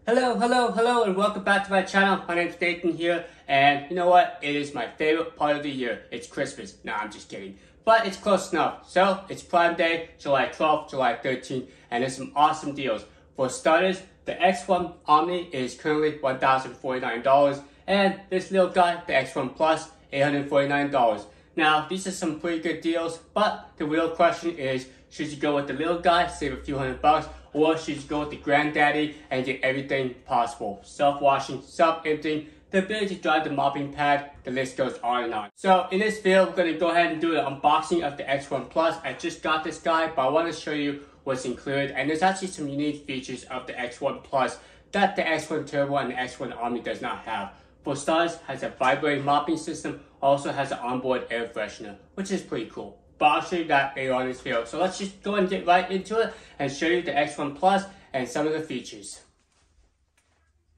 Hello, and welcome back to my channel. My name's Nathan here, and you know what? It is my favorite part of the year. It's Christmas. Nah, I'm just kidding. But it's close enough. So, it's Prime Day, July 12th, July 13th, and there's some awesome deals. For starters, the X1 OMNI is currently $1,049, and this little guy, the X1 Plus, $849. Now, these are some pretty good deals, but the real question is, should you go with the little guy, save a few $100, or should you go with the granddaddy and get everything possible? Self-washing, self-emptying, the ability to drive the mopping pad, the list goes on and on. So in this video, we're going to go ahead and do the unboxing of the X1 Plus. I just got this guy, but I want to show you what's included. And there's actually some unique features of the X1 Plus that the X1 Turbo and the X1 OMNI does not have. For starters, has a vibrating mopping system, also has an onboard air freshener, which is pretty cool. But I'll show you that later on in this video. So let's just go and get right into it and show you the X1 Plus and some of the features.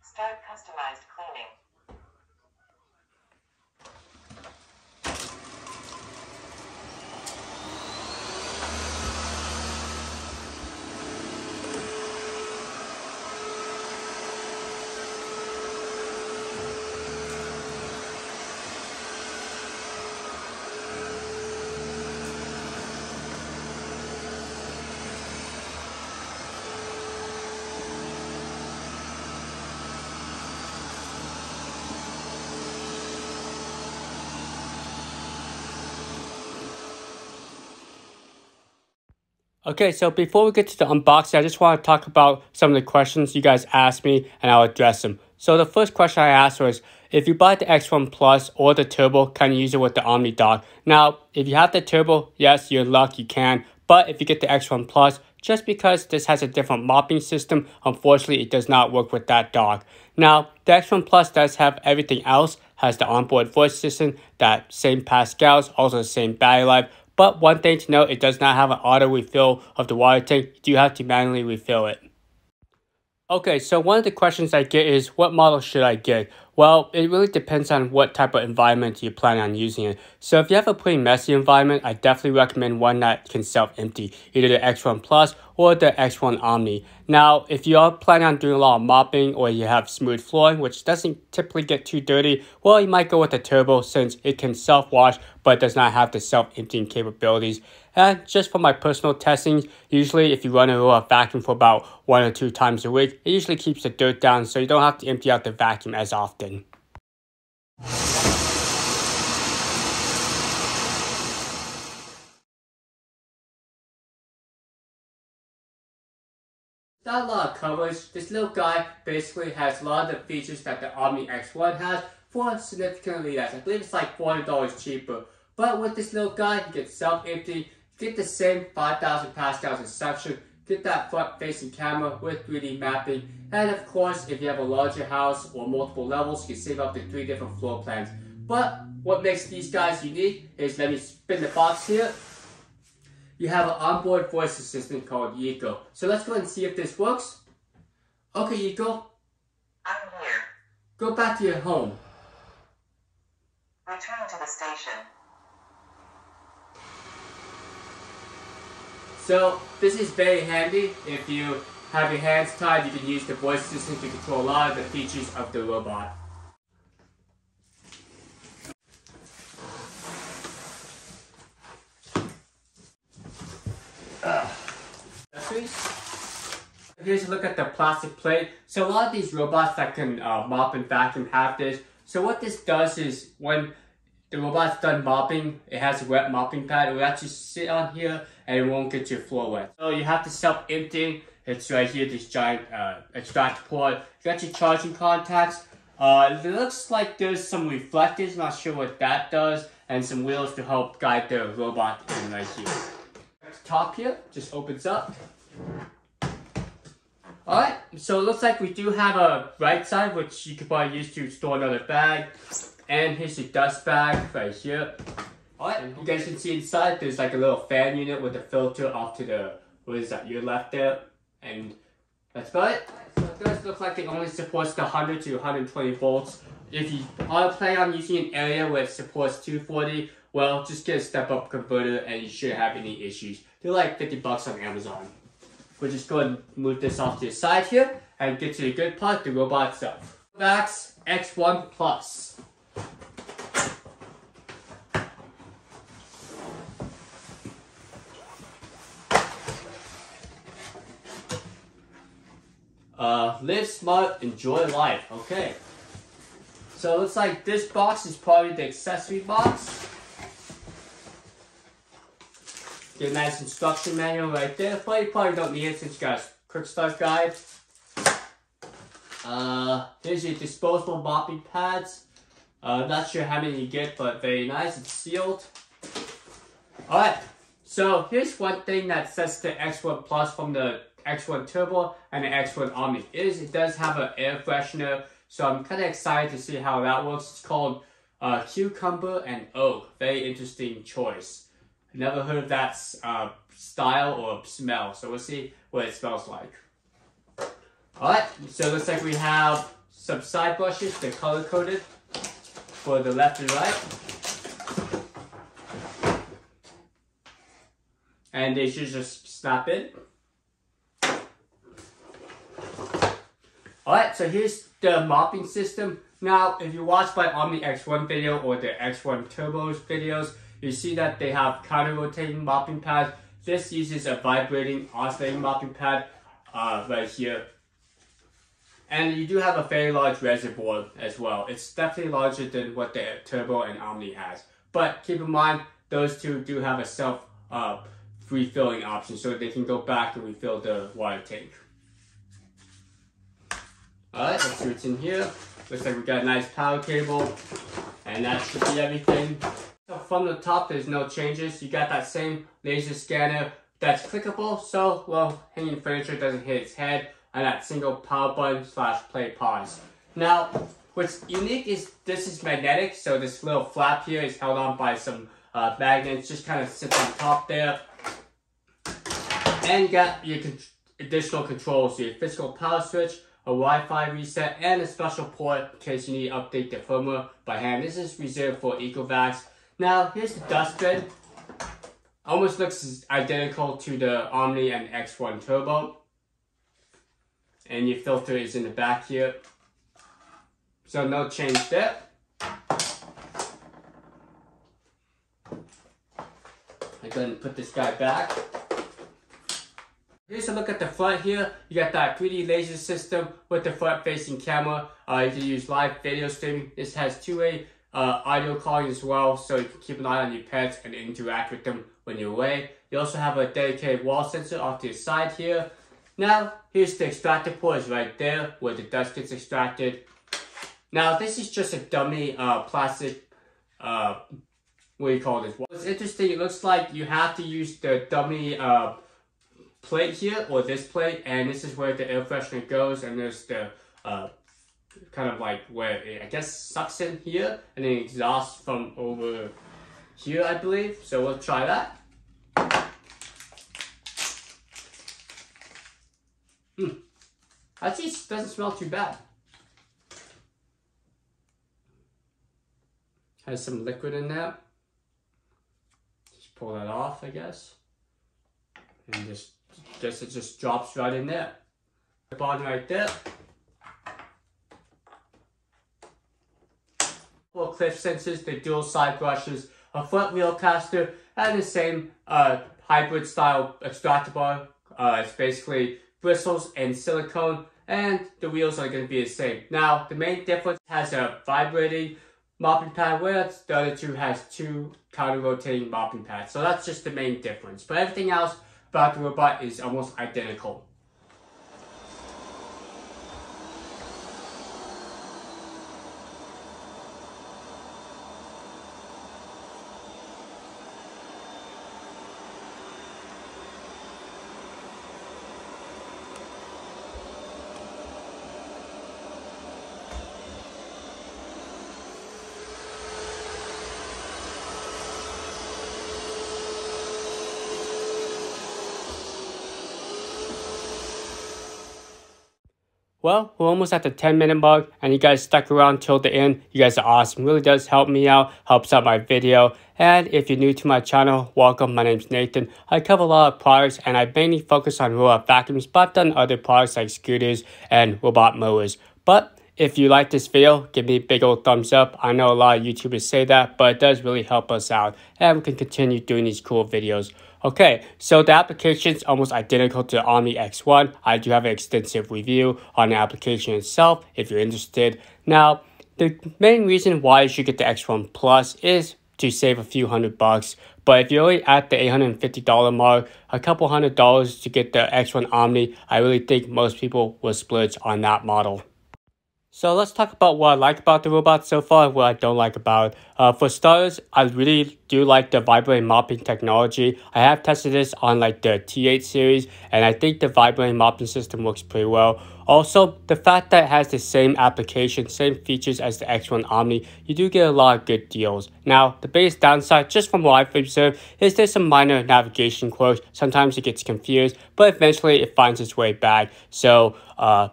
Start customized cleaning. Okay, so before we get to the unboxing, I just want to talk about some of the questions you guys asked me, and I'll address them. So the first question I asked was, if you buy the X1 Plus or the Turbo, can you use it with the OMNI dock? Now, if you have the Turbo, yes, you're lucky, you can. But if you get the X1 Plus, just because this has a different mopping system, unfortunately, it does not work with that dock. Now, the X1 Plus does have everything else, has the onboard voice assistant, that same Pascals, also the same battery life. But one thing to note, it does not have an auto refill of the water tank. You do have to manually refill it. Okay, so one of the questions I get is, what model should I get? Well, it really depends on what type of environment you plan on using it. So if you have a pretty messy environment, I definitely recommend one that can self-empty, either the X1 Plus or the X1 OMNI. Now, if you are planning on doing a lot of mopping or you have smooth flooring, which doesn't typically get too dirty, well, you might go with the Turbo since it can self-wash but does not have the self-emptying capabilities. And just for my personal testing, usually if you run a vacuum for about 1 or 2 times a week, it usually keeps the dirt down so you don't have to empty out the vacuum as often. Not a lot of coverage. This little guy basically has a lot of the features that the OMNI X1 has for significantly less. I believe it's like $400 cheaper. But with this little guy, you get self-empty, get the same 5,000 Pascals of suction, get that front-facing camera with 3D mapping, and of course, if you have a larger house or multiple levels, you can save up to 3 different floor plans. But what makes these guys unique is, let me spin the box here. You have an onboard voice assistant called Eco. So let's go and see if this works. Okay, Eco. I'm here. Go back to your home. Return to the station. So this is very handy. If you have your hands tied, you can use the voice assistant to control a lot of the features of the robot. Here's a look at the plastic plate. So a lot of these robots that can mop and vacuum have this. So what this does is, when the robot's done mopping, it has a wet mopping pad. It will actually sit on here and it won't get your floor wet. So you have to self-emptying. It's right here, this giant extractor port. You got your charging contacts. It looks like there's some reflectors, not sure what that does, and some wheels to help guide the robot in right here. The top here just opens up. Alright, so it looks like we do have a right side, which you could probably use to store another bag. And here's your dust bag right here. Alright, you guys can see inside there's like a little fan unit with a filter off to the, what is that, your left there. And that's about it. So it does look like it only supports the 100 to 120 volts. If you are planning on using an area where it supports 240, well, just get a step-up converter and you shouldn't have any issues. They're like $50 on Amazon. We'll just go ahead and move this off to the side here. and get to the good part, the robot itself. Ecovacs X1 Plus. Live smart, enjoy life. Okay. So it looks like this box is probably the accessory box. Get a nice instruction manual right there. But you probably don't need it since you got a quick start guide. Here's your disposable mopping pads. Not sure how many you get, but very nice. It's sealed. Alright, so here's one thing that sets the X1 Plus from the X1 Turbo and the X1 OMNI. It does have an air freshener, so I'm kind of excited to see how that works. It's called Cucumber and Oak. Very interesting choice. Never heard of that style or smell, so we'll see what it smells like. Alright, so it looks like we have some side brushes. They're color coded for the left and right. And they should just snap in. Alright, so here's the mopping system. Now, if you watch my Omni X1 video or the X1 Turbo's videos, you see that they have counter-rotating mopping pads. This uses a vibrating, oscillating mopping pad right here. And you do have a very large reservoir as well. It's definitely larger than what the Turbo and Omni has. But keep in mind, those two do have a self refilling option, so they can go back and refill the water tank. Alright, let's see what's in here. Looks like we got a nice power cable, and that should be everything. So from the top, there's no changes. You got that same laser scanner that's clickable, so, well, hanging furniture doesn't hit its head, and that single power button / play pause. Now, what's unique is this is magnetic, so this little flap here is held on by some magnets, just kind of sits on top there. And you got your additional controls, your physical power switch, a Wi-Fi reset, and a special port in case you need to update the firmware by hand. This is reserved for Ecovacs. Now, here's the dustbin. Almost looks identical to the Omni and X1 Turbo. And your filter is in the back here. So no change there. I'm going to put this guy back. Here's a look at the front here. You got that 3D laser system with the front facing camera. You can use live video streaming. This has two-way audio calling as well, so you can keep an eye on your pets and interact with them when you're away. You also have a dedicated wall sensor off to the side here. Now, here's the extractor port is right there where the dust gets extracted. Now, this is just a dummy plastic, what do you call this? What's interesting, it looks like you have to use the dummy plate here, or this plate, and this is where the air freshener goes, and there's the kind of like where it, I guess, sucks in here, and then exhausts from over here, I believe. So we'll try that. Actually, it doesn't smell too bad. Has some liquid in there. Just pull that off, I guess. And just, guess it just drops right in there. The bottom right there. Four cliff sensors, the dual side brushes, a front wheel caster, and the same hybrid style extractor bar. It's basically bristles and silicone, and the wheels are going to be the same. Now, the main difference has a vibrating mopping pad, whereas the other two has two counter-rotating mopping pads. So that's just the main difference. But everything else about the robot is almost identical. Well, we're almost at the 10-minute mark, and you guys stuck around till the end. You guys are awesome. Really does help me out, helps out my video. And if you're new to my channel, welcome. My name's Nathan. I cover a lot of products, and I mainly focus on robot vacuums, but I've done other products like scooters and robot mowers. But if you like this video, give me a big old thumbs up. I know a lot of YouTubers say that, but it does really help us out, and we can continue doing these cool videos. Okay, so the application is almost identical to the OMNI X1. I do have an extensive review on the application itself if you're interested. Now, the main reason why you should get the X1 Plus is to save a few $100. But if you're already at the $850 mark, a couple $100 to get the X1 OMNI, I really think most people will splurge on that model. So let's talk about what I like about the robot so far and what I don't like about it. For starters, I really do like the vibrating mopping technology. I have tested this on like the T8 series, and I think the vibrating mopping system works pretty well. Also, the fact that it has the same application, same features as the X1 OMNI, you do get a lot of good deals. Now, the biggest downside, just from what I've observed, is there's some minor navigation quirks. Sometimes it gets confused, but eventually it finds its way back. So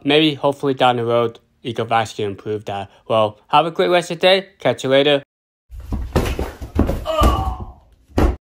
maybe, hopefully down the road, Ecovacs can improve that. Well, have a great rest of the day. Catch you later.